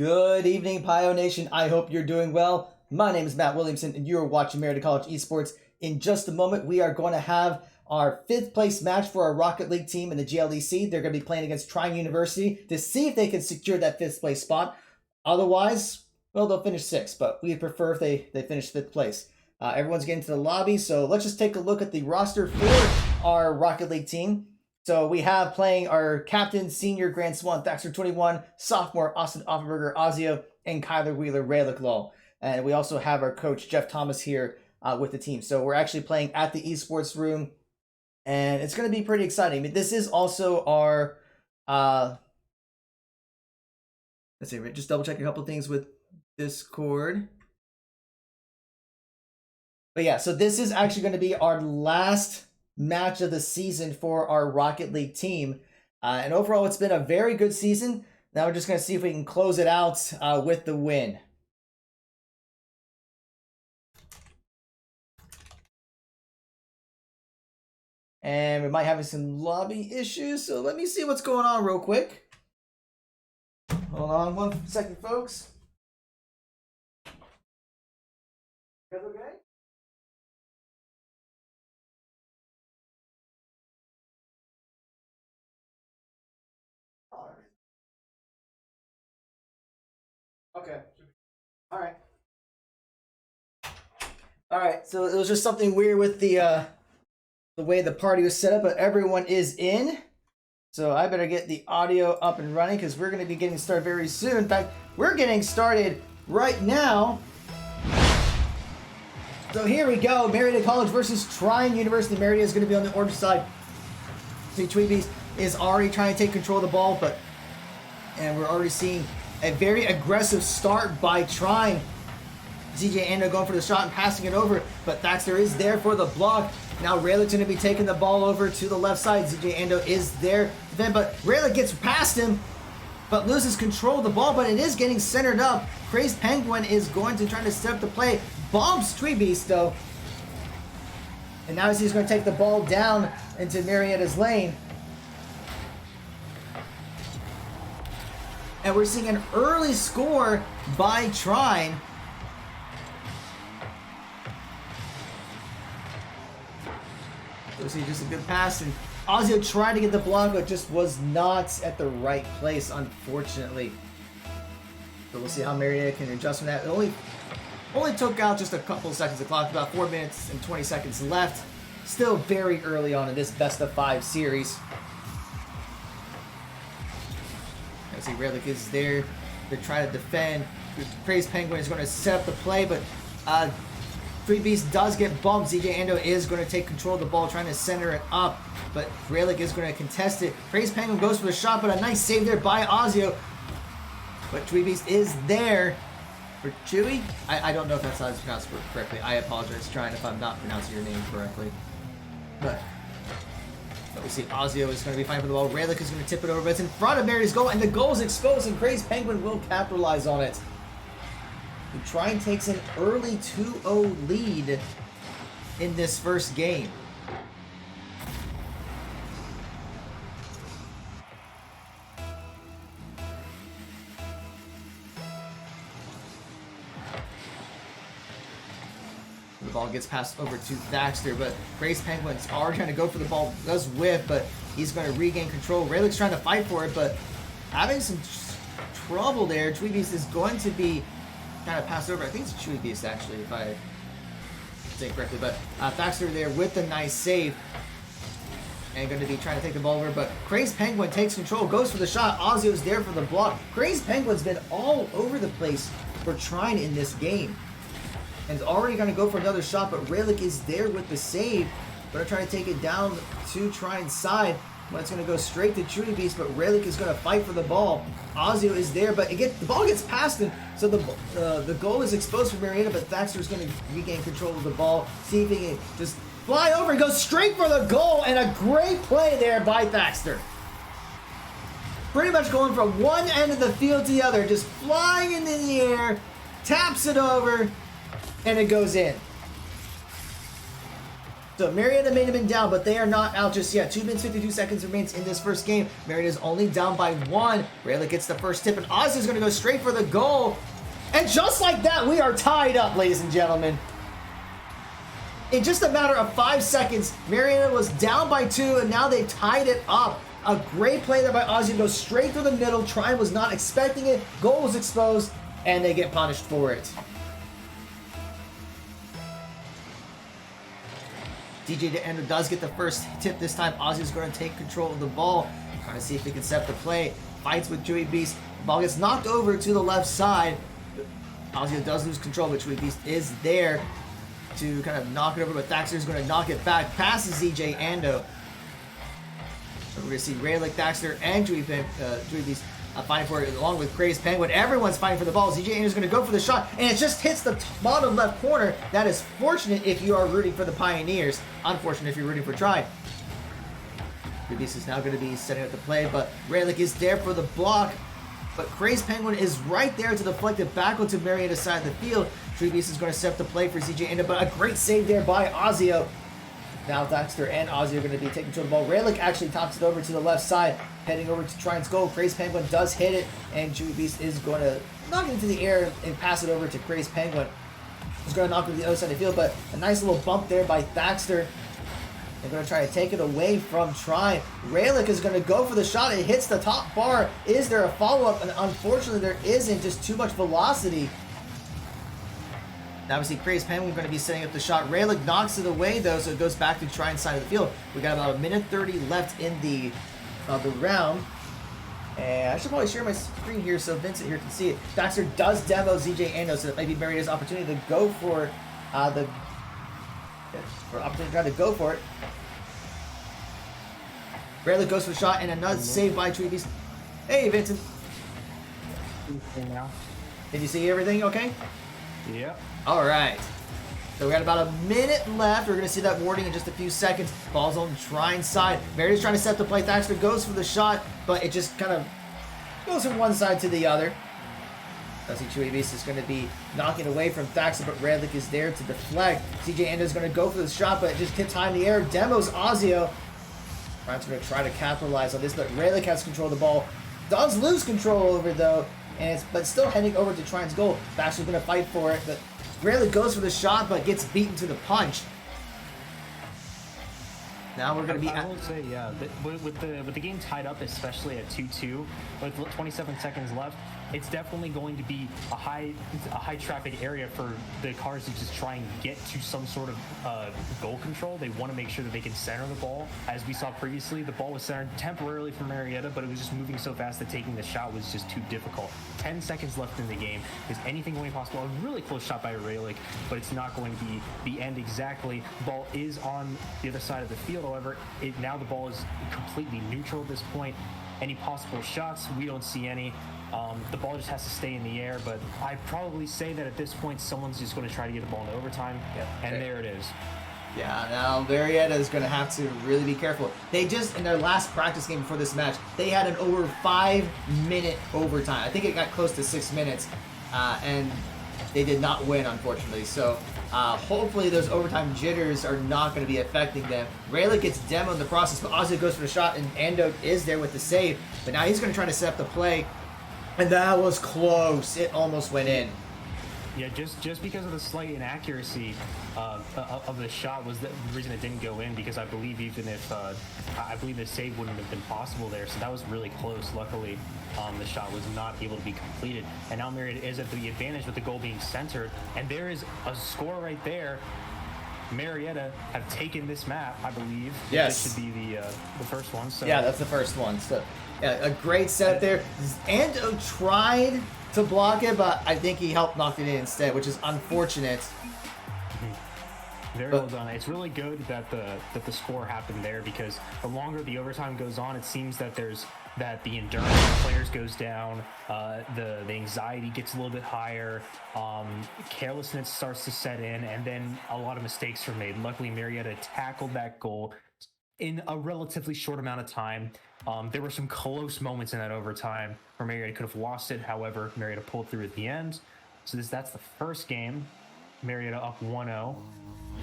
Good evening, Pio Nation. I hope you're doing well. My name is Matt Williamson, and you're watching Marietta College Esports. In just a moment, we are going to have our 5th place match for our Rocket League team in the GLEC. They're going to be playing against Trine University to see if they can secure that 5th place spot. Otherwise, well, they'll finish 6th, but we prefer if they finish 5th place. Everyone's getting to the lobby, so let's just take a look at the roster for our Rocket League team. So we have playing our captain, senior Grand Swan, Thaxter 21, sophomore Austin Offenberger, Ozio, and Kyler Wheeler, Raylick. And we also have our coach, Jeff Thomas, here with the team. So we're actually playing at the esports room, and it's going to be pretty exciting. I mean, this is also our, let's see, just double check a couple things with Discord. But yeah, so this is actually going to be our last match of the season for our Rocket League team. And overall, it's been a very good season. Now we're just going to see if we can close it out with the win. And we might have some lobby issues, so let me see what's going on real quick. Hold on 1 second, folks. You guys okay? Okay. All right. All right. So it was just something weird with the way the party was set up, but everyone is in. So I better get the audio up and running because we're going to be getting started very soon. In fact, we're getting started right now. So here we go. Marietta College versus Trine University. Marietta is going to be on the orange side. See, Tweebeast is already trying to take control of the ball, and we're already seeing a very aggressive start by Trine. ZJ Ando going for the shot and passing it over, but Thaxter is there for the block. Now Raylick's going to be taking the ball over to the left side. ZJ Ando is there, but Raylick gets past him, but loses control of the ball, but it is getting centered up. Crazed Penguin is going to try to set up the play. Bombs Tweebeast though. And now he's going to take the ball down into Marietta's lane. And we're seeing an early score by Trine. So we see just a good pass, and Ozio tried to get the block, but just was not at the right place, unfortunately. So we'll see how Marietta can adjust from that. It only took out just a couple seconds of clock, about 4 minutes and 20 seconds left. Still very early on in this best of 5 series. See, Raylick is there. They're trying to defend. Crazed Penguin is going to set up the play, but Tweebeast does get bumped. ZJ Ando is going to take control of the ball, trying to center it up, but Raylick is going to contest it. Crazed Penguin goes for the shot, but a nice save there by Ozio. But Tweebeast is there for Chewy. I don't know if that's how it's pronounced correctly. I apologize, Trine, if I'm not pronouncing your name correctly. But we see Ozio is going to be fighting for the ball. Raylick is going to tip it over, but it's in front of Mariette's goal, and the goal is exposed, and Crazed Penguin will capitalize on it. And Trine takes an early 2-0 lead in this first game. The ball gets passed over to Thaxter, but Crazed Penguin's already trying to go for the ball. Does whiff, but he's going to regain control. Raylick's trying to fight for it, but having some trouble there. Tweebeast is going to be kind of passed over. I think it's Tweebeast, actually, if I say it correctly. But Thaxter there with the nice save. And going to be trying to take the ball over, but Crazed Penguin takes control, goes for the shot. Ozio's there for the block. Crazed Penguin's been all over the place for Trine in this game. And is already going to go for another shot, but Raylick is there with the save. Going to try to take it down to Trine's side. Well, it's going to go straight to Tweebeast, but Raylick is going to fight for the ball. Ozio is there, but the ball gets past him, so the goal is exposed for Marietta, but Thaxter is going to regain control of the ball. See if he can just fly over and go straight for the goal, and a great play there by Thaxter. Pretty much going from one end of the field to the other, just flying into the air, taps it over, and it goes in. So Marietta may have been down, but they are not out just yet. 2 minutes, 52 seconds remains in this first game. Marietta is only down by 1. Great Lakes gets the first tip, and Oz is going to go straight for the goal. And just like that, we are tied up, ladies and gentlemen. In just a matter of 5 seconds, Marietta was down by 2, and now they've tied it up. A great play there by Ozzy, goes straight through the middle. Trine was not expecting it. Goal was exposed, and they get punished for it. DJ DeAndre does get the first tip this time. Ozzy is going to take control of the ball, trying to see if he can set up the play. Fights with Chewy Beast. Ball gets knocked over to the left side. Ozzy does lose control, but Chewy Beast is there to kind of knock it over, but Thaxter is going to knock it back past ZJ Ando. So we're going to see Great Lakes, Thaxter, and Chewy Beast fighting for it, along with Crazed Penguin. Everyone's fighting for the ball. ZJ Ando is going to go for the shot, and it just hits the bottom left corner. That is fortunate if you are rooting for the Pioneers. Unfortunate if you're rooting for Trine. Chewy Beast is now going to be setting up the play, but Great Lakes is there for the block. But Crazed Penguin is right there to deflect it back onto Marietta's side of the field. Tree Beast is going to set up the play for ZJ Ando, but a great save there by Ozio. Now Thaxter and Ozzy are going to be taking control of the ball. Raylick actually tops it over to the left side, heading over to Trine's goal. Crazed Penguin does hit it, and Chewy Beast is going to knock it into the air and pass it over to Crazed Penguin. He's going to knock it to the other side of the field, but a nice little bump there by Thaxter. They're going to try to take it away from Trine. Raylick is going to go for the shot. It hits the top bar. Is there a follow-up? And unfortunately, there isn't. Just too much velocity. Now we see Crazed Penguin going to be setting up the shot. Raylick knocks it away, though, so it goes back to Trine's side of the field. We got about 1:30 left in the round. And I should probably share my screen here so Vincent here can see it. Thaxter does demo ZJ Ando, so that maybe Marietta's opportunity to go for opportunity to try to go for it. Raylick goes for the shot, and another save by Chewy Beast. Hey, Vincent. Can you see everything okay? Yeah. All right. So we got about a minute left. We're going to see that warning in just a few seconds. Ball's on Trine's side. Marietta's trying to set the play. Thaxter goes for the shot, but it just kind of goes from one side to the other. I see Chewy Beast is going to be knocking away from Thaxter, but Raylick is there to deflect. CJ Ando is going to go for the shot, but it just tips high in the air. Demos Ozio. Trine's going to try to capitalize on this, but Raylick has control of the ball. Does lose control over it, though, but still heading over to Trine's goal. Thaxter's going to fight for it, but Raylick goes for the shot, but gets beaten to the punch. Now we're going to be. I will say, yeah, with the game tied up, especially at 2-2, with 27 seconds left, it's definitely going to be a high traffic area for the cars to just try and get to some sort of goal control. They want to make sure that they can center the ball. As we saw previously, the ball was centered temporarily for Marietta, but it was just moving so fast that taking the shot was just too difficult. 10 seconds left in the game. Is anything going possible? A really close shot by Raylick, but it's not going to be the end exactly. The ball is on the other side of the field. However, now the ball is completely neutral at this point. Any possible shots? We don't see any. The ball just has to stay in the air, but I'd probably say that at this point, someone's just going to try to get the ball into overtime, and there it is. Yeah, now Marietta is going to have to really be careful. They just, in their last practice game before this match, they had an over 5-minute overtime. I think it got close to 6 minutes, and they did not win, unfortunately. So hopefully those overtime jitters are not going to be affecting them. Raylick gets demoed in the process, but Ozzy goes for the shot, and Ando is there with the save. But now he's going to try to set up the play, and that was close. It almost went in. Yeah, just because of the slight inaccuracy of the shot was the reason it didn't go in, because I believe even if I believe the save wouldn't have been possible there, so that was really close. Luckily, the shot was not able to be completed, and now Marietta is at the advantage with the goal being centered, and there is a score right there. Marietta have taken this map, I believe. Yes. This should be the first one. So yeah, that's the first one. So yeah, a great setup there. Ando tried to block it, but I think he helped knock it in instead, which is unfortunate. Very well done. It's really good that the score happened there, because the longer the overtime goes on, it seems that the endurance of the players goes down, the anxiety gets a little bit higher, carelessness starts to set in, and then a lot of mistakes are made. Luckily, Marietta tackled that goal in a relatively short amount of time. There were some close moments in that overtime where Marietta could have lost it. However, Marietta pulled through at the end. So that's the first game. Marietta up 1-0.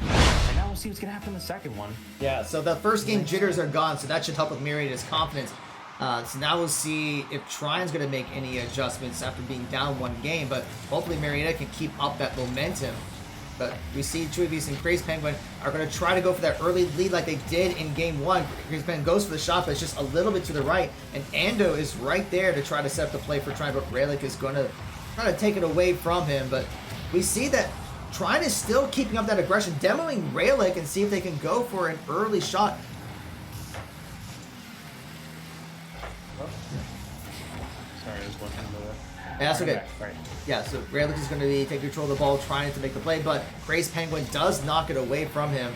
And now we'll see what's going to happen in the second one. Yeah, so the first game jitters are gone, so that should help with Marietta's confidence. So now we'll see if Trine's going to make any adjustments after being down one game, but hopefully Marietta can keep up that momentum. But we see Chuivis and Crazy Penguin are going to try to go for that early lead like they did in game one. Crazy Penguin goes for the shot, but it's just a little bit to the right, and Ando is right there to try to set up the play for Trine, but Great Lakes is going to try to take it away from him. But we see that Trine is still keeping up that aggression, demoing Great Lakes and see if they can go for an early shot. Sorry, I was looking at the... Yeah, that's okay. Right. Yeah, so Great Lakes is going to be taking control of the ball, trying to make the play, but Crazy Penguin does knock it away from him.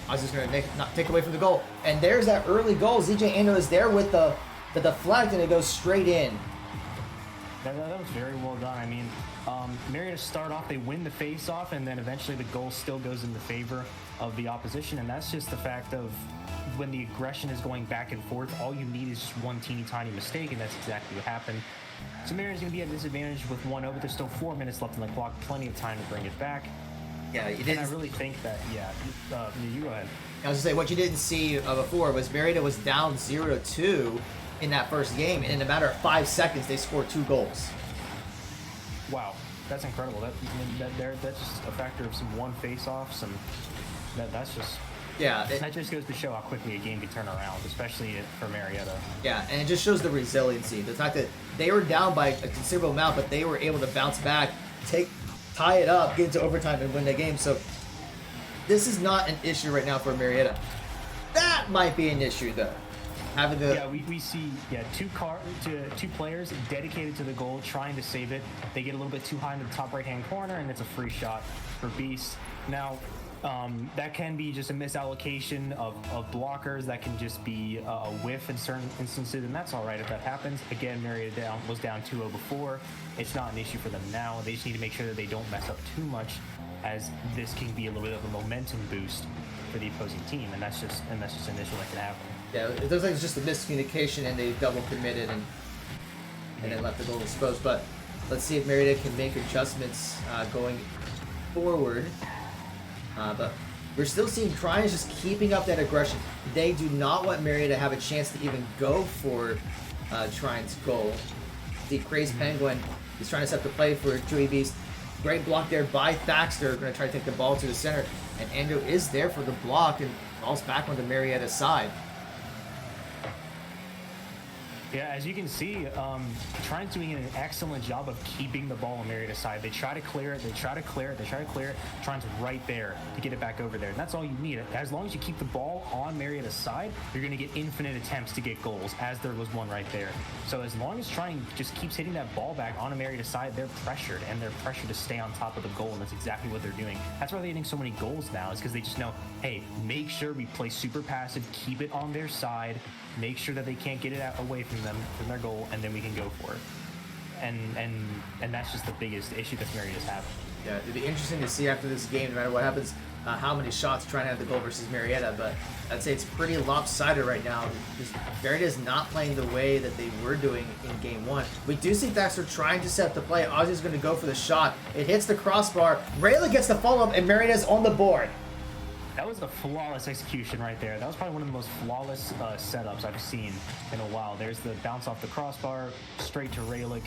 I was just going to take away from the goal. And there's that early goal. ZJ Ando is there with the deflect, and it goes straight in. That was very well done. I mean, Marietta start off, they win the face-off, and then eventually the goal still goes in the favor of the opposition, and that's just the fact of when the aggression is going back and forth, all you need is just one teeny tiny mistake, and that's exactly what happened. So Marietta's going to be at a disadvantage with 1-0, but there's still 4 minutes left on the clock, plenty of time to bring it back. Yeah, you And didn't. I really think that, you go ahead. I was going to say, what you didn't see before was Marietta was down 0-2 in that first game, and in a matter of 5 seconds, they scored 2 goals. Wow, that's incredible. That's just a factor of some one face-off, that's just... Yeah, that just goes to show how quickly a game can turn around, especially for Marietta. yeah, and it just shows the resiliency. The fact that they were down by a considerable amount, but they were able to bounce back, tie it up, get into overtime, and win the game. So this is not an issue right now for Marietta. That might be an issue, though. Having the we see two players dedicated to the goal, trying to save it. They get a little bit too high in the top right-hand corner, and it's a free shot for Beast. Now, that can be just a misallocation of blockers. That can just be a whiff in certain instances, and that's all right if that happens. Again, Marietta was down 2-0 before. It's not an issue for them now. They just need to make sure that they don't mess up too much, as this can be a little bit of a momentum boost for the opposing team, and that's just an issue that can happen. Yeah, it looks like it's just a miscommunication, and they double committed and then left the goal exposed. But let's see if Marietta can make adjustments going forward. But we're still seeing Trine is just keeping up that aggression. They do not want Marietta to have a chance to even go for Trine's goal. The Crazy Penguin is trying to set the play for Chewy Beast. Great block there by Thaxter. Going to try to take the ball to the center. And Ando is there for the block and falls back onto Marietta's side. Yeah, as you can see, Trine's doing an excellent job of keeping the ball on Marietta's side. They try to clear it, Trine's right there to get it back over there. And that's all you need. As long as you keep the ball on Marietta's side, you're going to get infinite attempts to get goals, as there was one right there. So as long as Trine just keeps hitting that ball back on Marietta's side, they're pressured, and they're pressured to stay on top of the goal, and that's exactly what they're doing. That's why they're getting so many goals now, is because they just know, hey, make sure we play super passive, keep it on their side, make sure that they can't get it away from them, from their goal, and then we can go for it. And that's just the biggest issue that Marietta's having. Yeah, it'd be interesting to see after this game, no matter what happens, how many shots Trine have the goal versus Marietta. But I'd say it's pretty lopsided right now. Marietta is not playing the way that they were doing in game one. We do see Thaxter trying to set the play. Ozzy's going to go for the shot. It hits the crossbar. Rayla gets the follow-up, and Marietta's on the board. That was a flawless execution right there. That was probably one of the most flawless setups I've seen in a while. There's the bounce off the crossbar, straight to Raylick.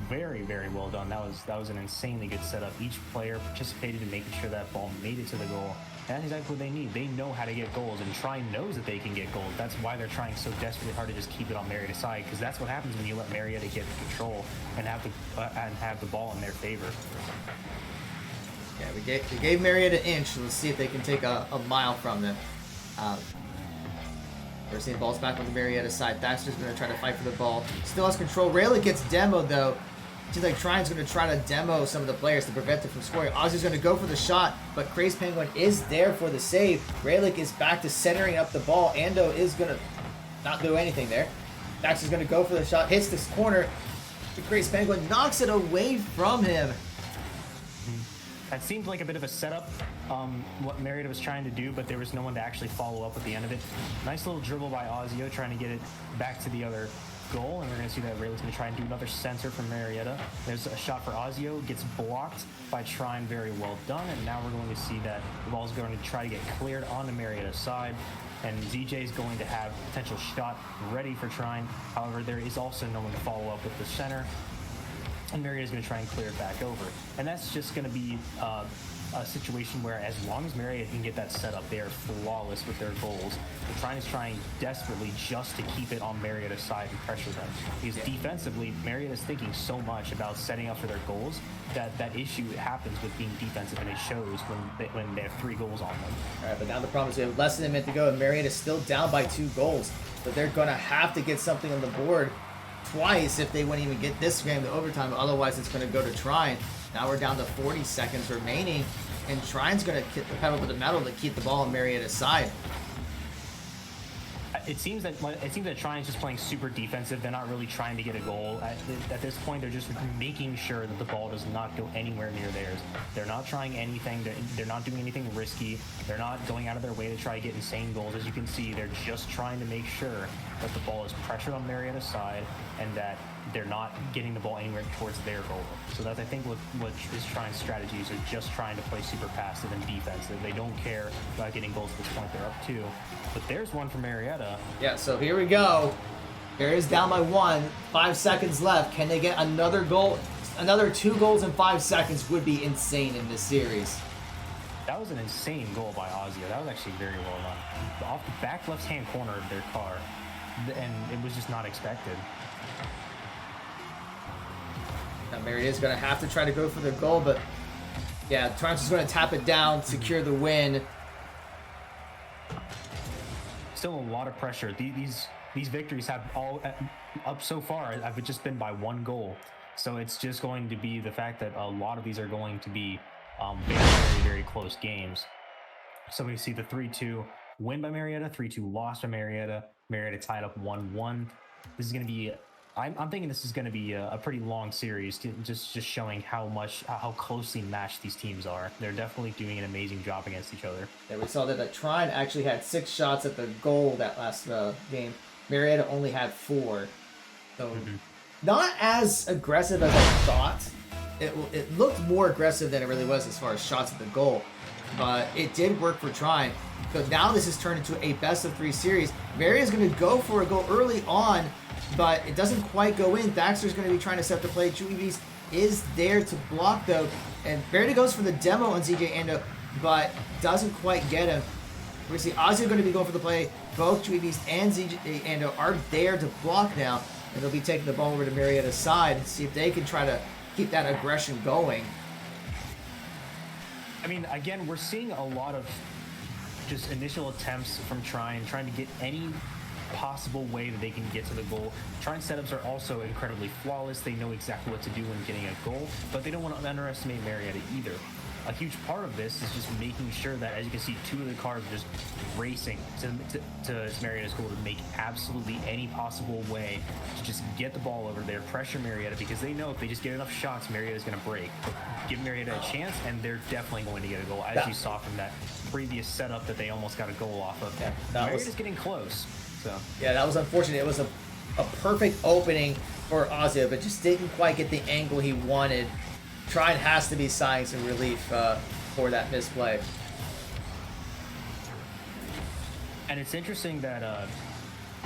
Very, very well done. That was an insanely good setup. Each player participated in making sure that ball made it to the goal. And that's exactly what they need. They know how to get goals, and Trine knows that they can get goals. That's why they're trying so desperately hard to just keep it on Marietta's side, because that's what happens when you let Marietta get control and have the ball in their favor. Yeah, we gave Marietta an inch. Let's see if they can take a mile from them. We're seeing balls back on the Marietta side. Thaxter's going to try to fight for the ball. Still has control. Rayleigh gets demoed, though. Seems like Trine's going to try to demo some of the players to prevent them from scoring. Ozzy's going to go for the shot, but Crazy Penguin is there for the save. Rayleigh is back to centering up the ball. Ando is going to not do anything there. Thaxter's going to go for the shot. Hits this corner. The Crazy Penguin knocks it away from him. That seemed like a bit of a setup, what Marietta was trying to do, but there was no one to actually follow up at the end of it. Nice little dribble by Ozio, trying to get it back to the other goal, and we're going to see that Rayleigh's going to try and do another center from Marietta. There's a shot for Ozio, gets blocked by Trine, very well done, and now we're going to see that the ball is going to try to get cleared on the Marietta side, and ZJ is going to have a potential shot ready for Trine. However, there is also no one to follow up with the center, and Marietta's going to try and clear it back over. And that's just going to be a situation where as long as Marietta can get that set up, they are flawless with their goals. The Trine is trying desperately just to keep it on Marietta's side and pressure them. Because defensively, Marietta's thinking so much about setting up for their goals that that issue happens with being defensive, and it shows when they have 3 goals on them. All right, but now the problem is we have less than a minute to go, and Marietta's still down by 2 goals. But they're going to have to get something on the board twice if they wouldn't even get this game to overtime. Otherwise, it's going to go to Trine. Now we're down to 40 seconds remaining, and Trine's going to hit the pedal to the metal to keep the ball on Marietta's side. It seems that Trine's just playing super defensive. They're not really trying to get a goal. At this point, they're just making sure that the ball does not go anywhere near theirs. They're not trying anything. They're not doing anything risky. They're not going out of their way to try to get insane goals. As you can see, they're just trying to make sure that the ball is pressured on Marietta's side and that they're not getting the ball anywhere towards their goal. So that's, I think, what is Trine's strategies are just trying to play super passive and defensive. They don't care about getting goals at this point. They're up 2. But there's one for Marietta. Yeah, so here we go. Marietta's down by 1. 5 seconds left. Can they get another goal? Another 2 goals in 5 seconds would be insane in this series. That was an insane goal by Ozio. That was actually very well done. Off the back left-hand corner of their car. And it was just not expected. Now Marietta's going to have to try to go for the goal, but yeah, Trine's just going to tap it down, secure the win. Still a lot of pressure. These victories have all up so far have just been by 1 goal. So it's just going to be the fact that a lot of these are going to be very, very, very close games. So we see the 3-2 win by Marietta, 3-2 loss by Marietta. Marietta tied up 1-1. This is going to be, I'm thinking this is going to be a pretty long series, just showing how closely matched these teams are. They're definitely doing an amazing job against each other. Yeah, we saw that Trine actually had 6 shots at the goal that last game. Marietta only had 4. So not as aggressive as I thought. It looked more aggressive than it really was as far as shots at the goal. But it did work for Trine. But now this has turned into a best-of-3 series. Marietta's going to go for a goal early on, but it doesn't quite go in. Thaxter's going to be trying to set the play. Chewy Beast is there to block, though. And Marietta goes for the demo on ZJ Ando, but doesn't quite get him. We see Ozzy going to be going for the play. Both Chewy Beast and ZJ Ando are there to block now. And they'll be taking the ball over to Marietta's side and see if they can try to keep that aggression going. I mean, again, we're seeing a lot of just initial attempts from trying to get any possible way that they can get to the goal. Trine setups are also incredibly flawless. They know exactly what to do when getting a goal, but they don't want to underestimate Marietta either. A huge part of this is just making sure that, as you can see, 2 of the cars are just racing to Marietta's goal to make absolutely any possible way to just get the ball over there, pressure Marietta, because they know if they just get enough shots, Marietta's going to break. Give Marietta a chance, and they're definitely going to get a goal, as you saw from that previous setup that they almost got a goal off of. Yeah, Marietta's getting close. So yeah, that was unfortunate. It was a perfect opening for Ozio, but just didn't quite get the angle he wanted. Trine has to be sighing some relief for that misplay. And it's interesting that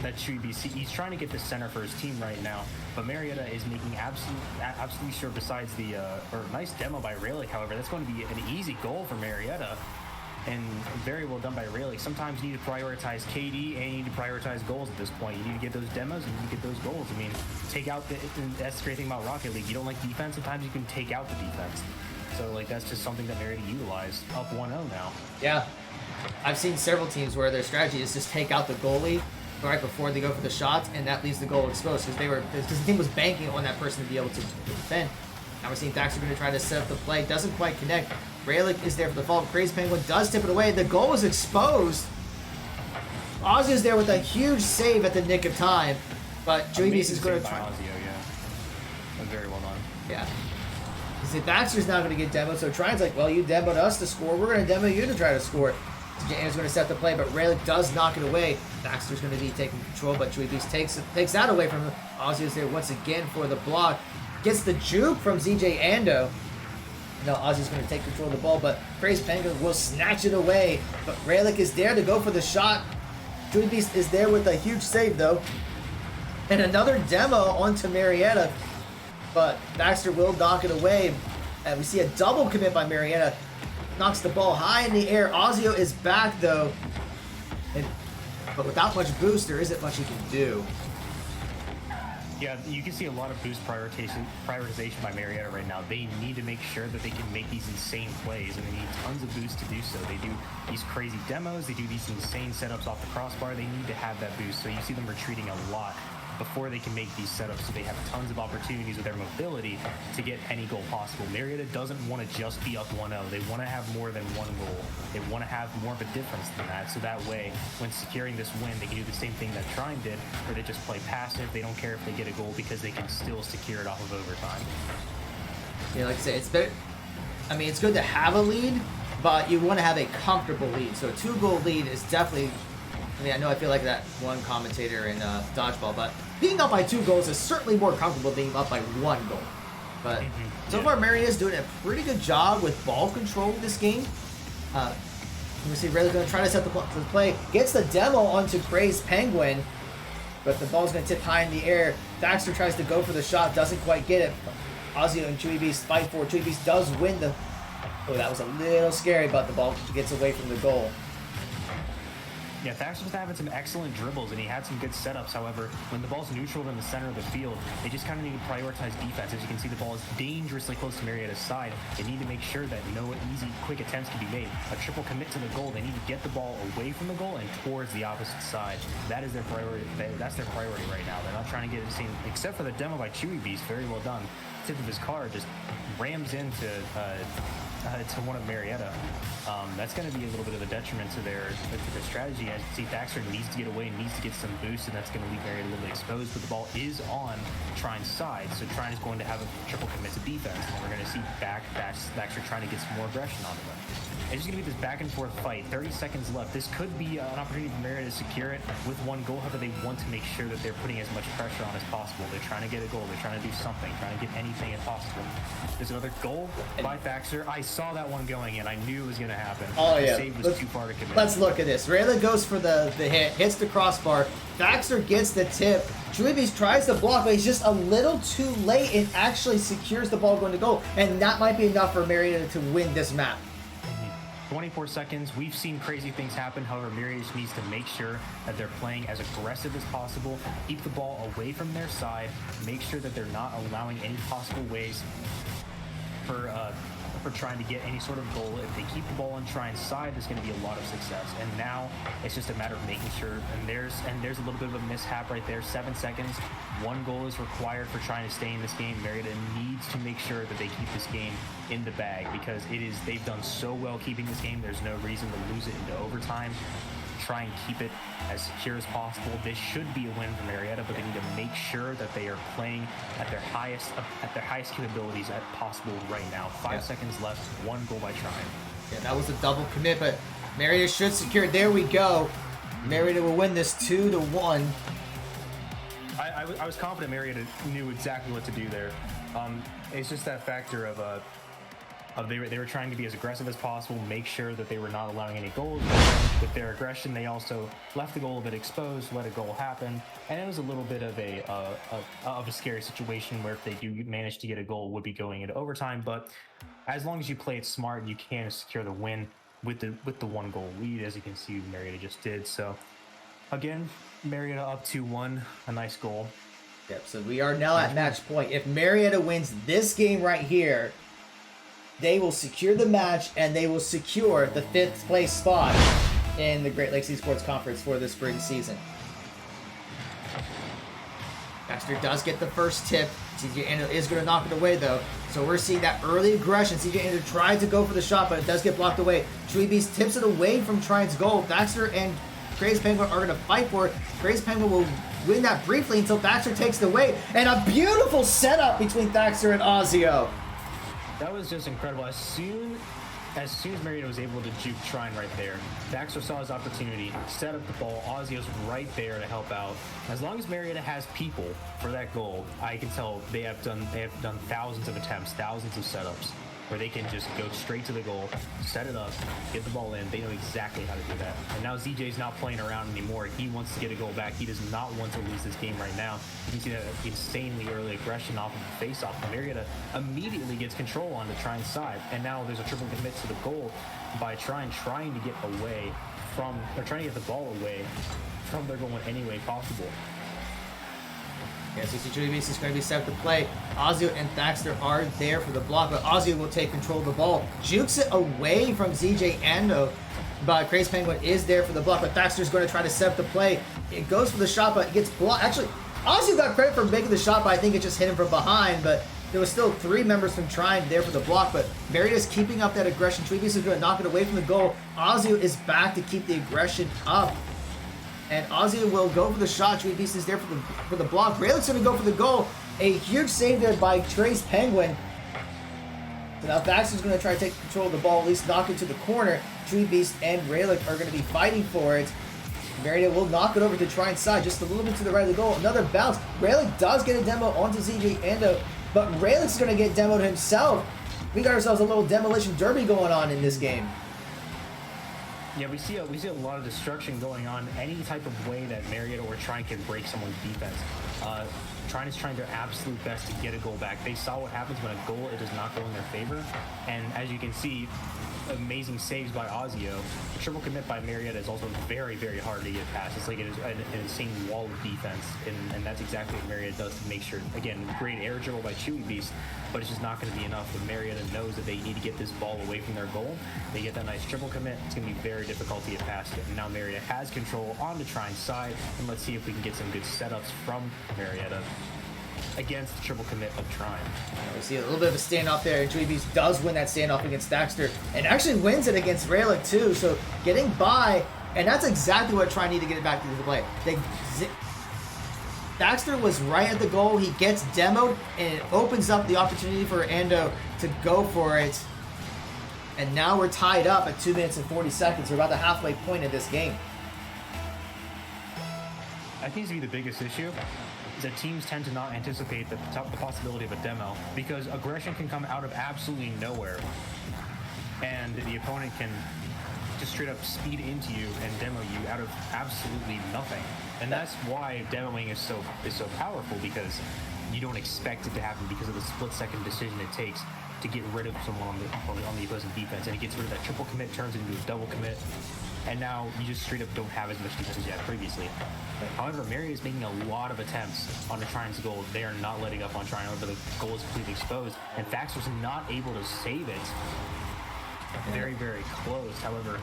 Chewy Beast, he's trying to get the center for his team right now, but Marietta is making absolutely sure, besides the nice demo by Rayleigh, however, that's going to be an easy goal for Marietta. And very well done by Rayleigh. Sometimes you need to prioritize KD and you need to prioritize goals at this point. You need to get those demos and you need to get those goals. I mean, take out that's the great thing about Rocket League. You don't like defense, sometimes you can take out the defense. So, like, that's just something that Marietta utilized. Up 1-0 now. Yeah. I've seen several teams where their strategy is just take out the goalie right before they go for the shots, and that leaves the goal exposed because the team was banking on that person to be able to defend. Now we're seeing Thaxter going to try to set up the play. Doesn't quite connect. Rayleigh is there for the fault. Crazy Penguin does tip it away. The goal is exposed. Ozzy is there with a huge save at the nick of time. But Chewy Beast is going to try. Ozzy, yeah. Very well done. Yeah. You see, Thaxter's now going to get demoed. So Trine's like, well, you demoed us to score. We're going to demo you to try to score. Jan's going to set the play, but Raylick does knock it away. Baxter's going to be taking control, but Chewy Beast takes that away from him. Ozzy is there once again for the block. Gets the juke from ZJ Ando. Now Ozzy's going to take control of the ball, but Crazy Penguin will snatch it away. But Raylick is there to go for the shot. Chewy Beast is there with a huge save, though. And another demo onto Marietta, but Baxter will knock it away. And we see a double commit by Marietta. Knocks the ball high in the air. Ozio is back, though. But without much boost, there isn't much he can do. Yeah, you can see a lot of boost prioritization by Marietta right now. They need to make sure that they can make these insane plays, and they need tons of boost to do so. They do these crazy demos. They do these insane setups off the crossbar. They need to have that boost. So you see them retreating a lot before they can make these setups, so they have tons of opportunities with their mobility to get any goal possible. Marietta doesn't want to just be up 1-0. They want to have more than one goal. They want to have more of a difference than that, so that way, when securing this win, they can do the same thing that Trine did, where they just play passive. They don't care if they get a goal because they can still secure it off of overtime. Yeah, like I said, it's better. I mean, it's good to have a lead, but you want to have a comfortable lead. So a 2-goal lead is definitely, I mean, I feel like that one commentator in Dodgeball, but being up by 2 goals is certainly more comfortable than being up by 1 goal. But so far, Marietta's doing a pretty good job with ball control this game. We see Rayleigh's going to try to set the play. Gets the demo onto Gray's Penguin, but the ball's going to tip high in the air. Baxter tries to go for the shot, doesn't quite get it. Ozzy and Chewy Beast fight for it. Chewy Beast does win the... Oh, that was a little scary, but the ball gets away from the goal. Yeah, Thaxter was having some excellent dribbles, and he had some good setups. However, when the ball's neutral in the center of the field, they just kind of need to prioritize defense. As you can see, the ball is dangerously close to Marietta's side. They need to make sure that no easy, quick attempts can be made. A triple commit to the goal. They need to get the ball away from the goal and towards the opposite side. That is their priority. That's their priority right now. They're not trying to get the same, except for the demo by Chewy Beast. Very well done. Tip of his car just rams into to one of Marietta. That's going to be a little bit of a detriment to their strategy. As you see, Thaxter needs to get away, needs to get some boost, and that's going to leave Marietta a little bit exposed, but the ball is on Trine's side, so Trine is going to have a triple commit to defense, and we're going to see Thaxter trying to get some more aggression onto them. It's just going to be this back and forth fight. 30 seconds left. This could be an opportunity for Marietta to secure it with 1 goal. However, they want to make sure that they're putting as much pressure on as possible. They're trying to get a goal. They're trying to do something, trying to get anything as possible. There's another goal by Thaxter. I saw that one going in. I knew it was going to happen. Oh, yeah. The save was too far to commit. Let's look at this. Rayla goes for the hit, hits the crossbar. Thaxter gets the tip. Chewy Beast tries to block, but he's just a little too late and actually secures the ball going to goal. And that might be enough for Marietta to win this map. 24 seconds. We've seen crazy things happen. However, Marietta just needs to make sure that they're playing as aggressive as possible, keep the ball away from their side, make sure that they're not allowing any possible ways for trying to get any sort of goal. If they keep the ball on Trine's side, there's going to be a lot of success. And now it's just a matter of making sure. And there's a little bit of a mishap right there. 7 seconds. 1 goal is required for trying to stay in this game. Marietta needs to make sure that they keep this game in the bag, because they've done so well keeping this game. There's no reason to lose it into overtime. Try and keep it as secure as possible. This should be a win for Marietta, but they need to make sure that they are playing at their highest capabilities as possible right now. 5 seconds left. 1 goal by Trine. Yeah, that was a double commit, but Marietta should secure it. There we go. Marietta will win this 2-1. I was confident Marietta knew exactly what to do there. It's just that factor of they were trying to be as aggressive as possible, make sure that they were not allowing any goals. With their aggression, they also left the goal a bit exposed, let a goal happen, and it was a little bit of a scary situation where if they do manage to get a goal, would be going into overtime. But as long as you play it smart, you can secure the win with the 1 goal lead, as you can see Marietta just did. So again, Marietta up 2-1, a nice goal. Yep. So we are now at match point. If Marietta wins this game right here, they will secure the match, and they will secure the 5th place spot in the Great Lakes Esports Conference for the spring season. Baxter does get the first tip. CJ Ando is going to knock it away, though. So we're seeing that early aggression. CJ Ando tried to go for the shot, but it does get blocked away. Chewy Beast tips it away from Trine's goal. Baxter and Crazy Penguin are going to fight for it. Crazy Penguin will win that briefly until Baxter takes it away. And a beautiful setup between Thaxter and Ozio. That was just incredible. As soon as soon as Marietta was able to juke Trine right there, Daxter saw his opportunity, set up the ball. Ozio's right there to help out. As long as Marietta has people for that goal, I can tell they have done thousands of attempts, thousands of setups, where they can just go straight to the goal, set it up, get the ball in. They know exactly how to do that. And now ZJ's not playing around anymore. He wants to get a goal back. He does not want to lose this game right now. You can see that insanely early aggression off of the face-off. Marietta immediately gets control on the Trine's side. And now there's a triple commit to the goal by Trine trying to get away from, or trying to get the ball away from their goal in any way possible. Yeah, so Julie Beast is going to be set up to play. Ozio and Thaxter are there for the block, but Ozio will take control of the ball. Jukes it away from ZJ Ando, but Crazy Penguin is there for the block, but Thaxter's going to try to set up the play. It goes for the shot, but it gets blocked. Actually, Ozio got credit for making the shot, but I think it just hit him from behind, but there was still 3 members from Trine there for the block, but Marietta's keeping up that aggression. Julie Beast is going to knock it away from the goal. Ozio is back to keep the aggression up. And Ozio will go for the shot. Tree Beast is there for the block. Great Lakes going to go for the goal. A huge save there by Trace Penguin. So now Thaxter's going to try to take control of the ball, at least knock it to the corner. Tree Beast and Raylick are going to be fighting for it. Marietta will knock it over to Trine's side, just a little bit to the right of the goal. Another bounce. Raylick does get a demo onto ZJ Ando, but Raylick's going to get demoed himself. We got ourselves a little demolition derby going on in this game. Yeah, we see a lot of destruction going on any type of way that Marietta or Trine can break someone's defense. Trine is trying their absolute best to get a goal back. They saw what happens when a goal it does not go in their favor, and as you can see, amazing saves by Ozio. The triple commit by Marietta is also very, very hard to get past. It's like an insane wall of defense, and that's exactly what Marietta does to make sure. Again, great air dribble by Chewy Beast, but it's just not going to be enough. But Marietta knows that they need to get this ball away from their goal. They get that nice triple commit. It's going to be very difficult to get past it. And now Marietta has control on the Trine's side, and let's see if we can get some good setups from Marietta against the triple commit of Trine. We see a little bit of a standoff there, and Chewy Beast does win that standoff against Thaxter, and actually wins it against Raylick too, so getting by, and that's exactly what Trine need to get it back to the play. Thaxter was right at the goal, he gets demoed, and it opens up the opportunity for Ando to go for it, and now we're tied up at 2 minutes and 40 seconds. We're about the halfway point of this game. I think to be the biggest issue is that teams tend to not anticipate the possibility of a demo, because aggression can come out of absolutely nowhere, and the opponent can just straight up speed into you and demo you out of absolutely nothing. And that's why demoing is so powerful, because you don't expect it to happen because of the split-second decision it takes to get rid of someone on the opposing defense, and it gets rid of that triple commit, turns into a double commit, and now you just straight up don't have as much defense as you had previously. However, Marietta is making a lot of attempts on the Trine's goal. They are not letting up on Trine, but the goal is completely exposed, and Fax was not able to save it. Very, very close. However,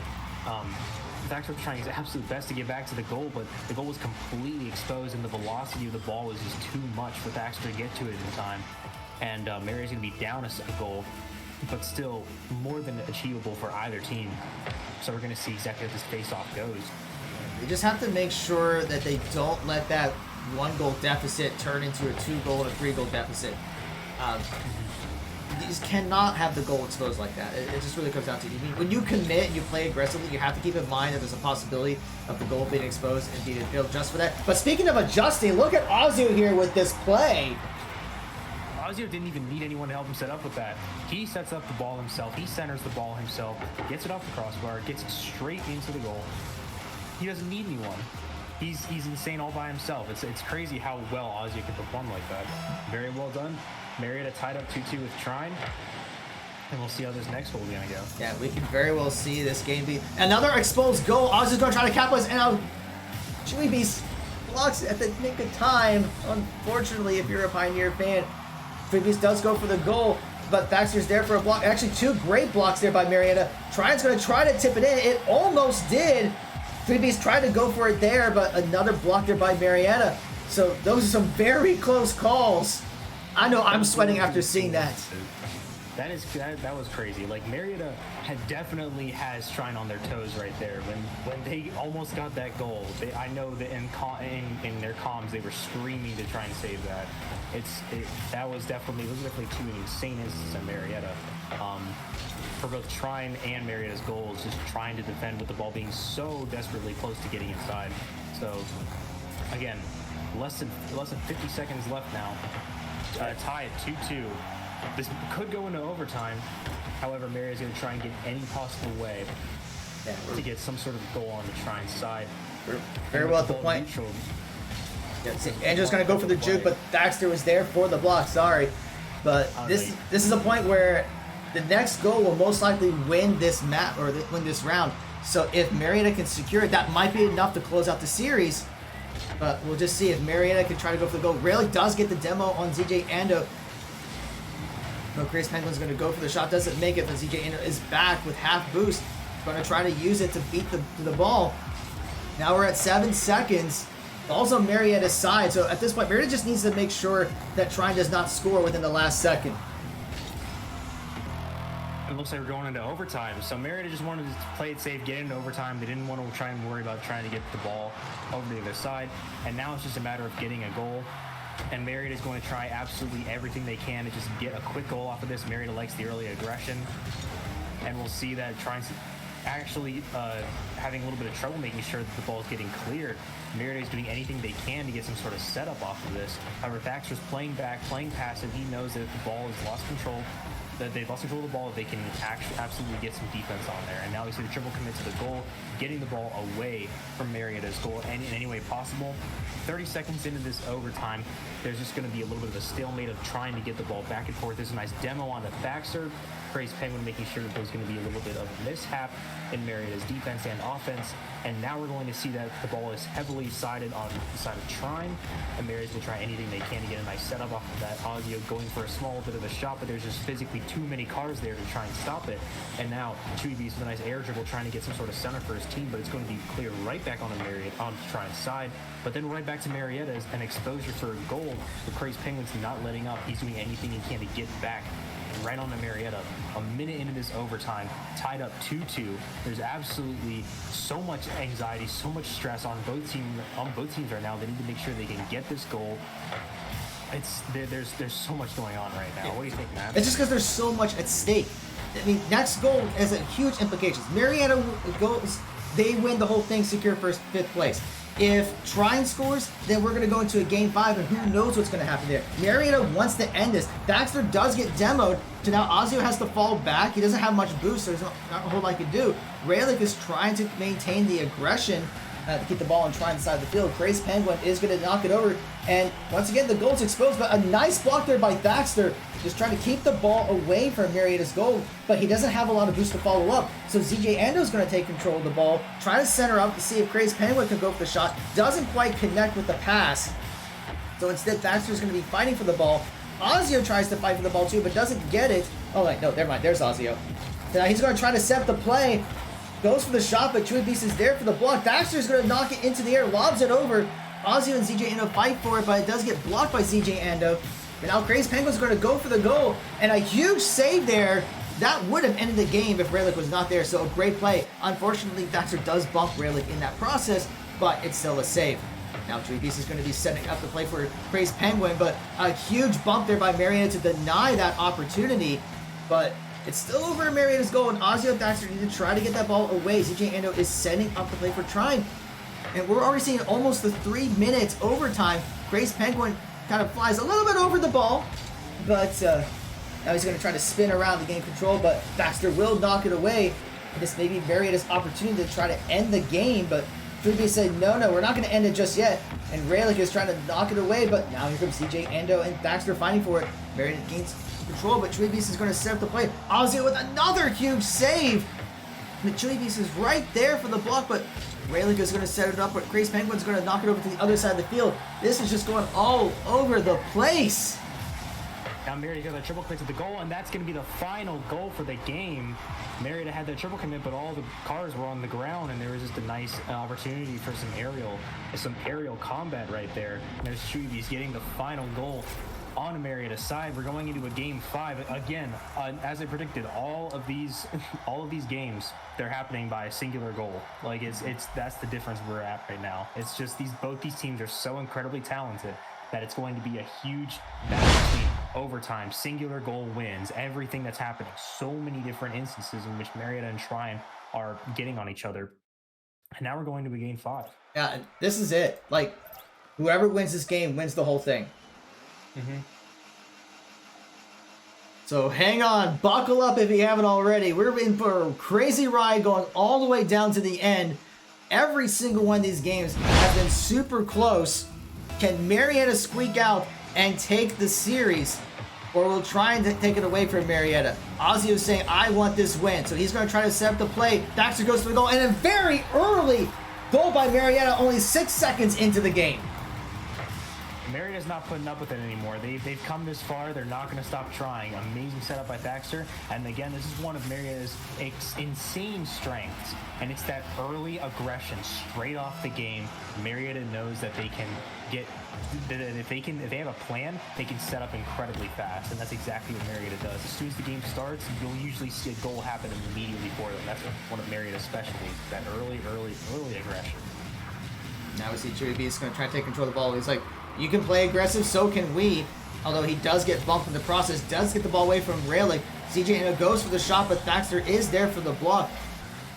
Fax was trying his absolute best to get back to the goal, but the goal was completely exposed, and the velocity of the ball was just too much for Fax to get to it in time. And Marietta's going to be down a goal, but still more than achievable for either team. So we're going to see exactly how this face-off goes. They just have to make sure that they don't let that 1-goal deficit turn into a 2-goal and a 3-goal deficit. These cannot have the goal exposed like that. It just really comes down to, when you commit and you play aggressively, you have to keep in mind that there's a possibility of the goal being exposed and being built just for that. But speaking of adjusting, look at Ozio here with this play. Ozio didn't even need anyone to help him set up with that. He sets up the ball himself. He centers the ball himself, gets it off the crossbar, gets it straight into the goal. He doesn't need anyone. He's insane all by himself. It's crazy how well Ozio can perform like that. Very well done. Marietta tied up 2-2 with Trine. And we'll see how this next goal is going to go. Yeah, we can very well see this game be another exposed goal. Ozio's going to try to capitalize, and now Chewy Beast blocks it at the nick of time. Unfortunately, if you're a Pioneer fan, Chewy Beast does go for the goal, but Thaxter's there for a block. Actually, 2 great blocks there by Marietta. Trine's going to try to tip it in. It almost did. Chewy Beast tried to go for it there, but another block there by Marietta. So those are some very close calls. I know I'm sweating after seeing that. That was crazy. Like Marietta definitely has Trine on their toes right there. When they almost got that goal, I know that in their comms they were screaming to try and save that. Those were definitely two insane instances in Marietta. For both Trine and Marietta's goals, just trying to defend with the ball being so desperately close to getting inside. So again, less than 50 seconds left now. Tie at 2-2. This could go into overtime. However, Marietta's going to try and get any possible way to get some sort of goal on the Trine side. Very well at the point. Andrew's going to go for the juke, but Thaxter was there for the block. Sorry. But this is a point where the next goal will most likely win this map or win this round. So if Marietta can secure it, that might be enough to close out the series. But we'll just see if Marietta can try to go for the goal. Rayleigh does get the demo on ZJ Ando. But Grace Penguin's going to go for the shot. Doesn't make it, but ZJ Ando is back with half boost. Going to try to use it to beat the ball. Now we're at 7 seconds. Ball's on Marietta's side. So at this point, Marietta just needs to make sure that Trine does not score within the last second. It looks like we're going into overtime. So Marietta just wanted to play it safe, get into overtime. They didn't want to try and worry about trying to get the ball over to the other side. And now it's just a matter of getting a goal. And Marietta is going to try absolutely everything they can to just get a quick goal off of this. Marietta likes the early aggression. And we'll see that Trine's actually having a little bit of trouble making sure that the ball is getting cleared. Marietta is doing anything they can to get some sort of setup off of this. However, Thaxter's playing back, playing passive. He knows that if the ball has lost control, that they've lost control of the ball, they can absolutely get some defense on there. And now we see the triple commit to the goal, getting the ball away from Marietta's goal in any way possible. 30 seconds into this overtime, there's just going to be a little bit of a stalemate of trying to get the ball back and forth. There's a nice demo on the Thaxter. Grace Penguin making sure that there's going to be a little bit of mishap in Marietta's defense and offense. And now we're going to see that the ball is heavily sided on the side of Trine. And Marietta's going to try anything they can to get a nice setup off of that. Ozio going for a small bit of a shot, but there's just physically too many cars there to try and stop it. And now Chewy Beast with a nice air dribble trying to get some sort of center for his team, but it's going to be cleared right back on Trine's side. But then right back to Marietta's an exposure for a goal. The Grace Penguin's not letting up. He's doing anything he can to get back right on to Marietta. A minute into this overtime, tied up 2-2. There's absolutely so much anxiety, so much stress on both teams right now. They need to make sure they can get this goal. There's so much going on right now. What do you think, Matt? It's just because there's so much at stake. I mean, next goal has a huge implications. Marietta goes, they win the whole thing, secure first, 5th place. If Trine scores, then we're going to go into a game 5, and who knows what's going to happen there. Marietta wants to end this. Thaxter does get demoed, so now Ozio has to fall back. He doesn't have much boost, so there's not a whole lot he can do. Rayleigh is trying to maintain the aggression to keep the ball on Trine's side of the field. Grace Penguin is going to knock it over, and once again, the goal's exposed, but a nice block there by Thaxter, just trying to keep the ball away from Marietta's goal, but he doesn't have a lot of boost to follow up. So ZJ Ando's going to take control of the ball, try to center up to see if Grace Penguin can go for the shot. Doesn't quite connect with the pass. So instead, Thaxter's going to be fighting for the ball. Ozio tries to fight for the ball too, but doesn't get it. Oh, wait, no, never mind. There's Ozio. So now he's going to try to set the play. Goes for the shot, but Chewy Beast is there for the block. Thaxter's going to knock it into the air, lobs it over. Ozio and ZJ Ando fight for it, but it does get blocked by ZJ Ando. But now Grace Penguin's going to go for the goal, and a huge save there. That would have ended the game if Rayleigh was not there, so a great play. Unfortunately, Thaxter does bump Rayleigh in that process, but it's still a save. Now Chewy Beast is going to be setting up the play for Grace Penguin, but a huge bump there by Marietta to deny that opportunity. But it's still over Marietta's goal, and Ozio and Thaxter need to try to get that ball away. ZJ Ando is setting up the play for Trine. And we're already seeing almost the 3 minutes overtime. Grace Penguin kind of flies a little bit over the ball, but now he's going to try to spin around to gain control, but Thaxter will knock it away. And this may be Marietta's opportunity to try to end the game, but Chewy said, no, we're not going to end it just yet. And Rayleigh is trying to knock it away, but now here comes ZJ Ando and Thaxter fighting for it. Marietta gains control, but Chewy Beast is going to set up the play. Ozio with another huge save. And the Chewy Beast is right there for the block, but Rayleigh is going to set it up, but Grace Penguin's going to knock it over to the other side of the field. This is just going all over the place. Now Marietta got a triple commit to the goal, and that's going to be the final goal for the game. Marietta had that triple commit, but all the cars were on the ground, and there was just a nice opportunity for some aerial combat right there. And there's Chewy Beast getting the final goal on Marietta's side. We're going into a game 5 again. As I predicted, all of these games, they're happening by a singular goal. Like that's the difference we're at right now. It's just both these teams are so incredibly talented that it's going to be a huge battle between overtime, singular goal wins, everything that's happening. So many different instances in which Marietta and Trine are getting on each other. And now we're going to a game 5. Yeah, this is it. Like, whoever wins this game wins the whole thing. Mm-hmm. So hang on, buckle up if you haven't already. We're in for a crazy ride going all the way down to the end. Every single one of these games has been super close. Can Marietta squeak out and take the series? Or will try and take it away from Marietta? Ozzy is saying, I want this win. So he's going to try to set up the play. Baxter goes for the goal. And a very early goal by Marietta, only 6 seconds into the game. Marietta's not putting up with it anymore. They've come this far. They're not going to stop trying. Amazing setup by Thaxter. And again, this is one of Marietta's insane strengths. And it's that early aggression straight off the game. Marietta knows that they can get, if they have a plan, they can set up incredibly fast. And that's exactly what Marietta does. As soon as the game starts, you'll usually see a goal happen immediately for them. That's one of Marietta's specialties, that early aggression. Now we see Chewy Beast going to try to take control of the ball. He's like, you can play aggressive, so can we. Although he does get bumped in the process, does get the ball away from Raylick. CJ Eno goes for the shot, but Thaxter is there for the block.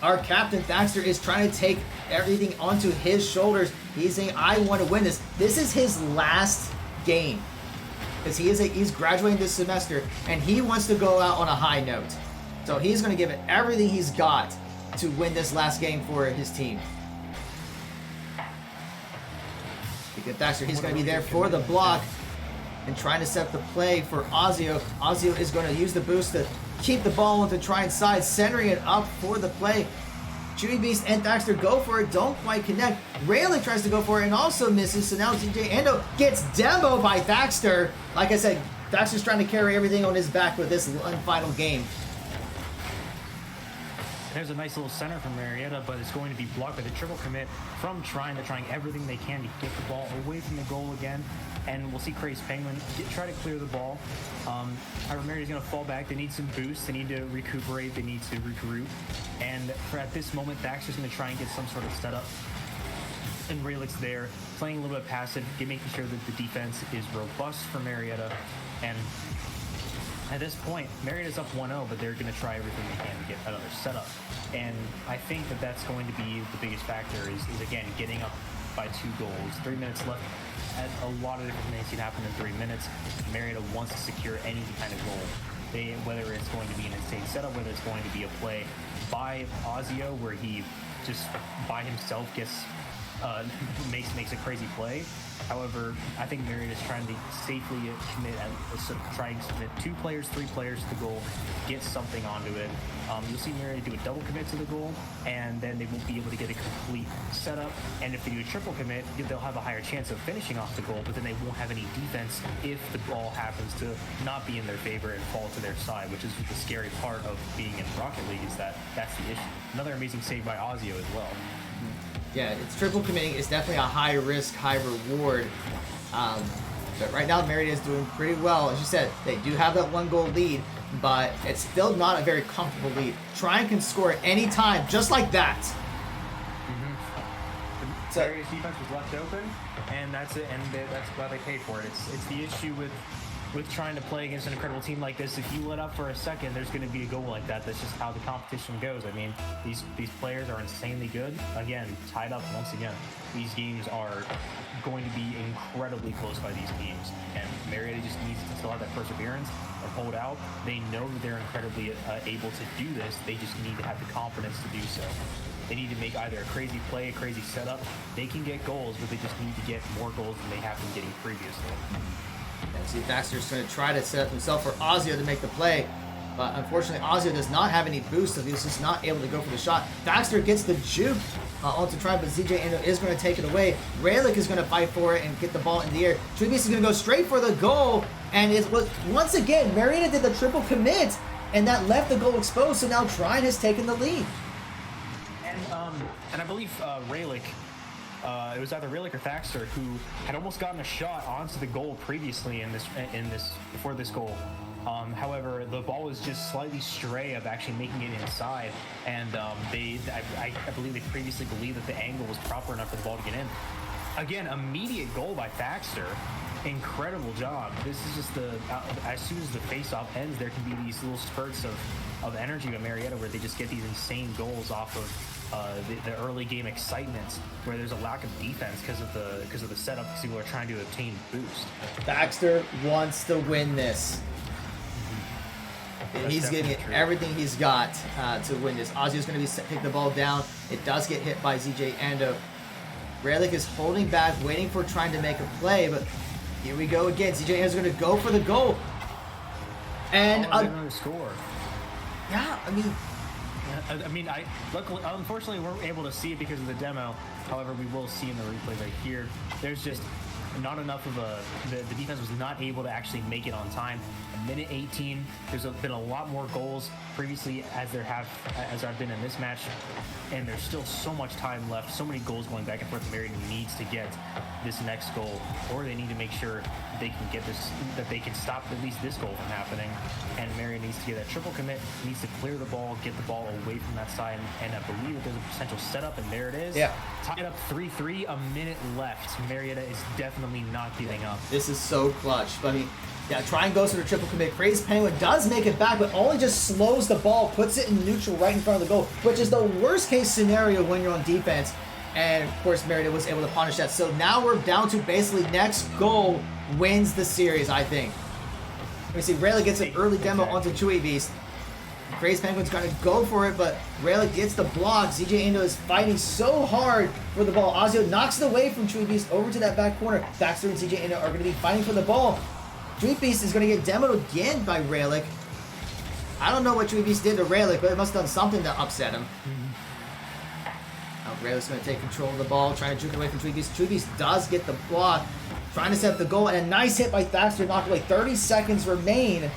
Our captain, Thaxter, is trying to take everything onto his shoulders. He's saying, I want to win this. This is his last game. Because he's graduating this semester, and he wants to go out on a high note. So he's going to give it everything he's got to win this last game for his team. Thaxter, he's going to be there for the block and trying to set the play for Ozio. Ozio is going to use the boost to keep the ball onto Trine's side, centering it up for the play. Chewy Beast and Thaxter go for it, don't quite connect. Rayleigh tries to go for it and also misses, so now TJ Endo gets demoed by Thaxter. Like I said, Thaxter's trying to carry everything on his back with this final game. There's a nice little center from Marietta, but it's going to be blocked by the triple commit from Trine. They're trying everything they can to get the ball away from the goal again. And we'll see Craze Penguin try to clear the ball. However, Marieta's going to fall back. They need some boost. They need to recuperate. They need to regroup. And at this moment, Thaxter's going to try and get some sort of setup. And Raylick's there, playing a little bit passive, making sure that the defense is robust for Marietta. And at this point, Marietta's up 1-0, but they're going to try everything they can to get another setup. And I think that that's going to be the biggest factor is again, getting up by 2 goals. 3 minutes left. As a lot of different things can happen in 3 minutes. Marietta wants to secure any kind of goal. Whether it's going to be an insane setup, whether it's going to be a play by Ozio where he just by himself gets makes a crazy play. However, I think Marietta is trying to safely commit and try and submit 2 players, 3 players to the goal, get something onto it. You'll see Marietta do a double commit to the goal, and then they won't be able to get a complete setup. And if they do a triple commit, they'll have a higher chance of finishing off the goal, but then they won't have any defense if the ball happens to not be in their favor and fall to their side, which is the scary part of being in Rocket League is that's the issue. Another amazing save by Ozio as well. Yeah, it's triple committing. It's definitely a high risk, high reward. But right now, Marietta is doing pretty well. As you said, they do have that 1-goal lead, but it's still not a very comfortable lead. Trine can score at any time, just like that. Mm-hmm. So Marietta's defense was left open, and that's it. And that's why they pay for it. It's the issue with trying to play against an incredible team like this. If you let up for a second, there's going to be a goal like that. That's just how the competition goes. I mean, these players are insanely good. Again, tied up once again. These games are going to be incredibly close by these teams, and Marietta just needs to still have that perseverance and hold out. They know that they're incredibly able to do this. They just need to have the confidence to do so. They need to make either a crazy play, a crazy setup. They can get goals, but they just need to get more goals than they have been getting previously. And see, Thaxter's going to try to set up himself for Ozio to make the play. But unfortunately, Ozio does not have any boost, so he's just not able to go for the shot. Thaxter gets the juke onto Trine, but ZJ Endo is going to take it away. Raylick is going to fight for it and get the ball in the air. Tribus is going to go straight for the goal. And it was, once again, Marietta did the triple commit, and that left the goal exposed, so now Trine has taken the lead. And I believe Raylick it was either Relic or Thaxter who had almost gotten a shot onto the goal previously before this goal. However, the ball was just slightly stray of actually making it inside, and I believe they previously believed that the angle was proper enough for the ball to get in. Again, immediate goal by Thaxter. Incredible job. This is just as soon as the face-off ends, there can be these little spurts of energy by Marietta where they just get these insane goals off of the early game excitement, where there's a lack of defense because of the setup, because people are trying to obtain boost. Thaxter wants to win this. And he's giving it everything he's got to win this. Ozzy's going to take the ball down. It does get hit by ZJ Ando. Relic is holding back, waiting for trying to make a play, but here we go again. ZJ Ando's going to go for the goal. And another score. Yeah, luckily, unfortunately, we're able to see it because of the demo. However, we will see in the replay right here. There's just not enough of the defense was not able to actually make it on time. A minute 18. There's been a lot more goals previously as there have been in this match, and there's still so much time left. So many goals going back and forth. Marietta needs to get this next goal, or they need to make sure they can get this, that they can stop at least this goal from happening. And Marietta needs to get that triple commit. Needs to clear the ball, get the ball away from that side, and I believe that there's a potential setup, and there it is. Yeah. Tied up 3-3. A minute left. Marietta is definitely not giving up. This is so clutch. Yeah, Trine goes for the triple commit. Crazy Penguin does make it back, but only just slows the ball, puts it in neutral right in front of the goal, which is the worst case scenario when you're on defense. And of course, Marietta was able to punish that. So now we're down to basically next goal wins the series, I think. Let me see. Rayleigh gets an early demo onto Chewy Beast. Crazy Penguin's going to go for it, but Rayleigh gets the block. ZJ Ando is fighting so hard for the ball. Ozio knocks it away from Chewy Beast over to that back corner. Thaxter and ZJ Ando are going to be fighting for the ball. Chewy Beast is going to get demoed again by Rayleigh. I don't know what Chewy Beast did to Rayleigh, but it must have done something to upset him. Now Rayleigh's going to take control of the ball, trying to juke it away from Chewy Beast. Chewy Beast does get the block, trying to set up the goal, and a nice hit by Thaxter, knocked away. 30 seconds remain.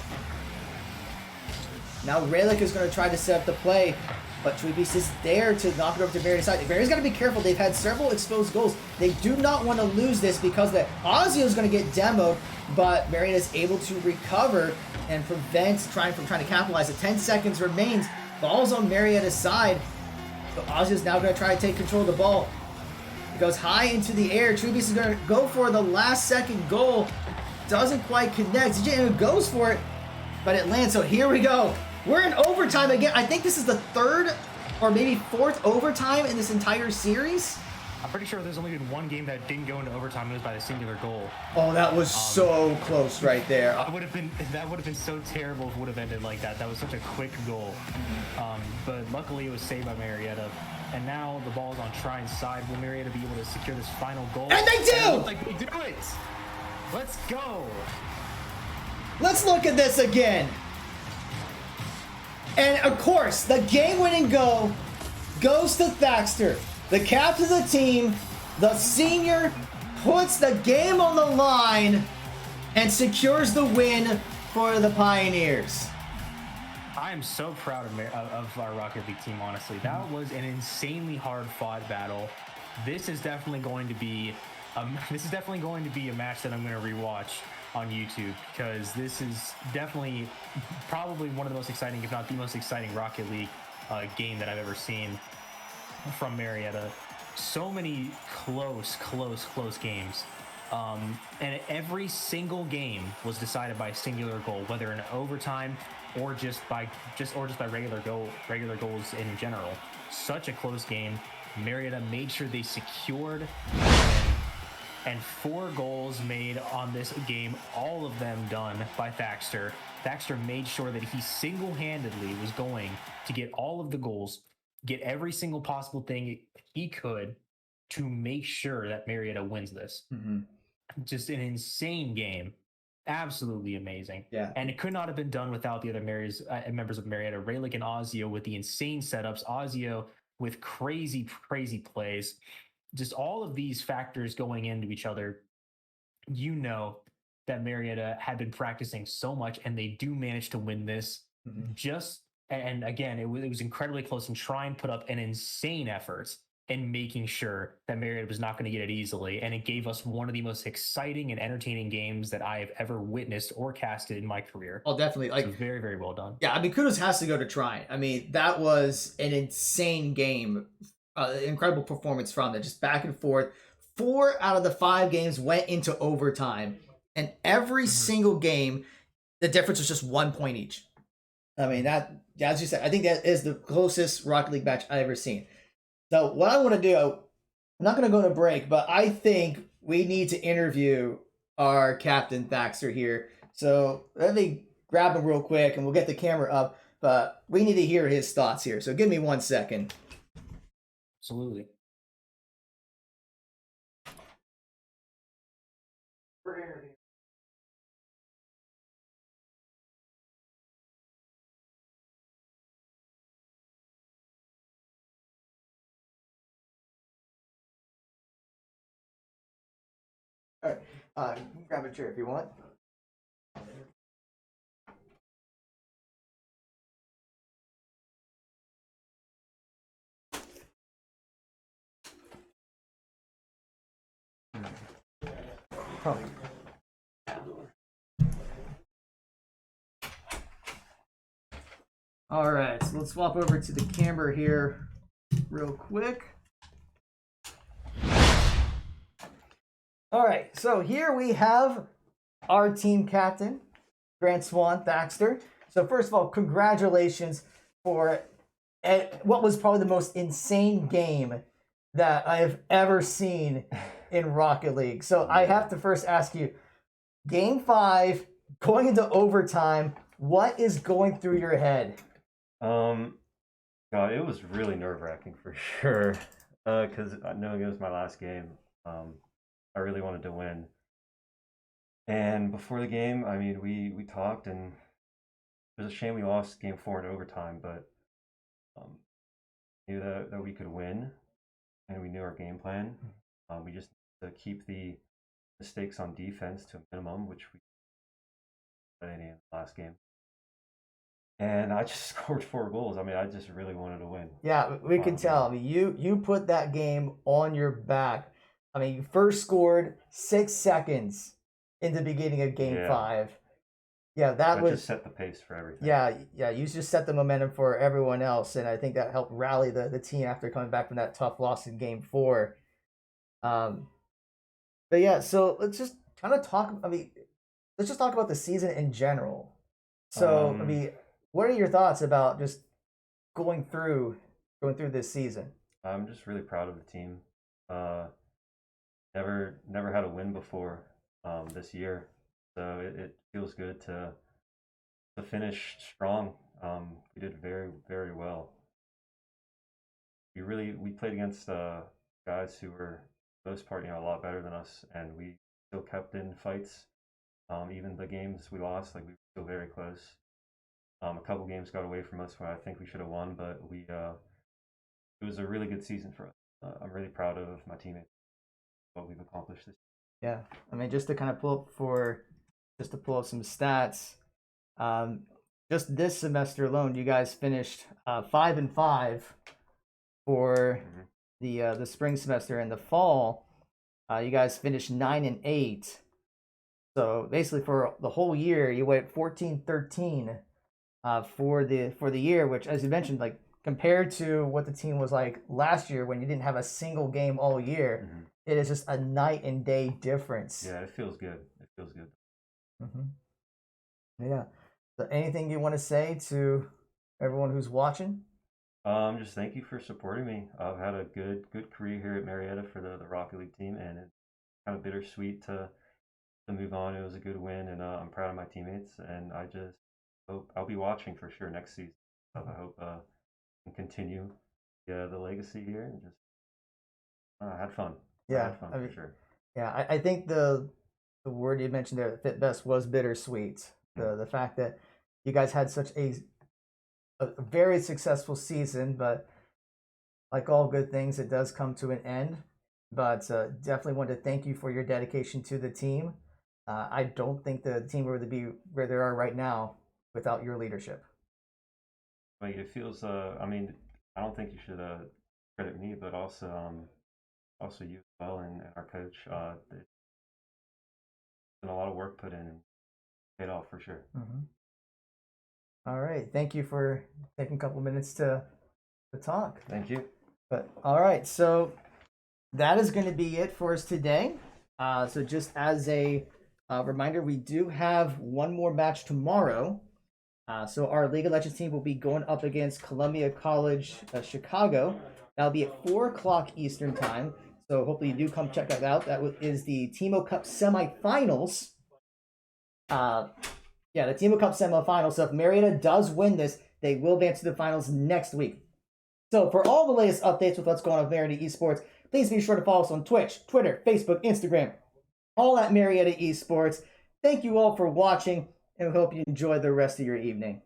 Now Relic is going to try to set up the play, but Chewy Beast is there to knock it over to Barry's side. Barry's got to be careful. They've had several exposed goals. They do not want to lose this because the Ozio is going to get demoed, but Marietta is able to recover and prevent Trine from trying to capitalize. The 10 seconds remains. Ball's on Marietta's side, but Ozio is now going to try to take control of the ball. It goes high into the air. Chewy Beast is going to go for the last second goal. Doesn't quite connect. ZJ goes for it, but it lands. So here we go. We're in overtime again. I think this is the third or maybe fourth overtime in this entire series. I'm pretty sure there's only been one game that didn't go into overtime. It was by the singular goal. Oh, that was so close right there. That would have been so terrible if it would have ended like that. That was such a quick goal. But luckily it was saved by Marietta. And now the ball is on Trine's side. Will Marietta be able to secure this final goal? And they do! And it looks like they do it! Let's go! Let's look at this again. And of course, the game-winning goal goes to Thaxter, the captain of the team. The senior puts the game on the line and secures the win for the Pioneers. I am so proud of our Rocket League team, honestly. That was an insanely hard-fought battle. This is definitely going to be a match that I'm going to rewatch on YouTube, because this is definitely probably one of the most exciting, if not the most exciting, Rocket League game that I've ever seen from Marietta. So many close games, and every single game was decided by a singular goal, whether in overtime or just by regular goals in general. Such a close game. Marietta made sure they secured. And 4 goals made on this game, all of them done by Thaxter. Thaxter made sure that he single-handedly was going to get all of the goals, get every single possible thing he could to make sure that Marietta wins this. Just an insane game. Absolutely amazing. Yeah. And it could not have been done without the other members of Marietta. Raylick and Ozio with the insane setups. Ozio with crazy plays. Just all of these factors going into each other, you know that Marietta had been practicing so much, and they do manage to win this. And again, it was incredibly close, and Trine put up an insane effort and making sure that Marietta was not going to get it easily. And it gave us one of the most exciting and entertaining games that I have ever witnessed or casted in my career. Oh, definitely. So very, very well done. Yeah, I mean, kudos has to go to Trine. I mean, that was an insane game. Incredible performance from it, just back and forth. 4 out of the 5 games went into overtime, and every single game, the difference was just 1 point each. I mean, that, as you said, I think that is the closest Rocket League match I've ever seen. So, what I want to do, I'm not going to go to break, but I think we need to interview our captain Thaxter here. So, let me grab him real quick, and we'll get the camera up. But we need to hear his thoughts here. So, give me 1 second. Absolutely. All right, you can grab a chair if you want. Probably. All right, so let's swap over to the camera here real quick. All right, so here we have our team captain, Grant Swan Thaxter. So first of all, congratulations for what was probably the most insane game that I have ever seen in Rocket League. So I have to first ask you, Game 5, going into overtime, what is going through your head? God, it was really nerve-wracking for sure. Because knowing it was my last game, I really wanted to win. And before the game, I mean, we talked, and it was a shame we lost Game 4 in overtime, but knew that we could win, and we knew our game plan. We just need to keep the mistakes on defense to a minimum, which we did in the last game. And I just scored 4 goals. I mean, I just really wanted to win. Yeah, we could tell. I mean, you put that game on your back. I mean, you first scored 6 seconds in the beginning of Game 5. Yeah, that was just set the pace for everything. Yeah, you just set the momentum for everyone else, and I think that helped rally the team after coming back from that tough loss in Game 4. But yeah, so let's just kind of talk. I mean, let's just talk about the season in general. So, I mean, what are your thoughts about just going through this season? I'm just really proud of the team. Never had a win before this year, so it feels good to finish strong. We did very, very well. We played against guys who were for the most part, a lot better than us, and we still kept in fights. Even the games we lost, like we were still very close. A couple games got away from us where I think we should have won, but it was a really good season for us. I'm really proud of my teammates, what we've accomplished this year. Yeah, I mean, just to kind of pull up some stats. Just this semester alone, you guys finished 5-5 for the spring semester. And the fall, you guys finished 9-8. So basically, for the whole year, you went 14-13 for the year, which, as you mentioned, like compared to what the team was like last year when you didn't have a single game all year, it is just a night and day difference. Yeah, it feels good. It feels good. Yeah. So anything you want to say to everyone who's watching? Just thank you for supporting me. I've had a good career here at Marietta for the Rocket League team, and it's kind of bittersweet to move on. It was a good win, and I'm proud of my teammates, and I just hope I'll be watching for sure next season. I hope I can continue the legacy here, and just had fun. Yeah, had fun I mean, for sure. Yeah, I think the word you mentioned there that fit best was bittersweet. The fact that you guys had such a very successful season, but like all good things, it does come to an end. But definitely want to thank you for your dedication to the team. I don't think the team would be where they are right now without your leadership. But it feels. I mean, I don't think you should credit me, but also you as well, and our coach. There's been a lot of work put in and paid off for sure. All right. Thank you for taking a couple minutes to talk. Thank you. But all right, so that is going to be it for us today. So just as a reminder, we do have one more match tomorrow. So our League of Legends team will be going up against Columbia College, Chicago. That'll be at 4 o'clock Eastern time. So hopefully you do come check that out. That is the Timo Cup semifinals. Yeah, the Timo Cup semifinals. So if Marietta does win this, they will advance to the finals next week. So for all the latest updates with what's going on with Marietta Esports, please be sure to follow us on Twitch, Twitter, Facebook, Instagram, all at Marietta Esports. Thank you all for watching, and we hope you enjoy the rest of your evening.